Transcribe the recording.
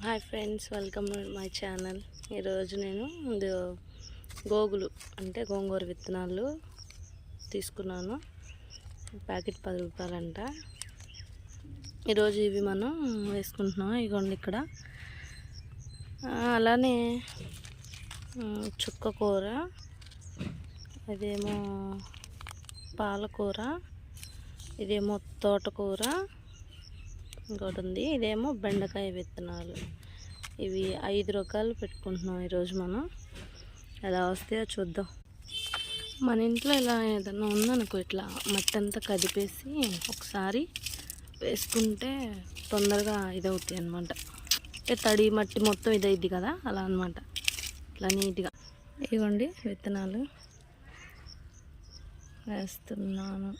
Hi friends, welcome to my channel. ఈరోజు నేను గోగులు అంటే గోంగూర విత్తనాలు తీసుకున్నాను. ప్యాకెట్ 10 రూపాయలంట. ఈరోజు ఇవి మనం వేసుకుంటున్నాం. ఇగోండి ఇక్కడ. అలానే చుక్క కూర, ఇదేమో పాలకూర, ఇదేమో తోటకూర, ఇంకోటి ఉంది, ఇదేమో బెండకాయ విత్తనాలు. ఇవి 5 రకాలు పెట్టుకుంటున్నాం ఈరోజు. మనం ఎలా వస్తాయో చూద్దాం. మన ఇంట్లో ఇలా ఏదన్నా ఉందనుకో, ఇట్లా మట్టి అంతా కదిపేసి ఒకసారి వేసుకుంటే తొందరగా ఇదవుతాయి అన్నమాట. తడి మట్టి మొత్తం ఇదైద్ది కదా, అలా అన్నమాట. ఇట్లా నీట్గా ఇవ్వండి విత్తనాలు వేస్తున్నాను.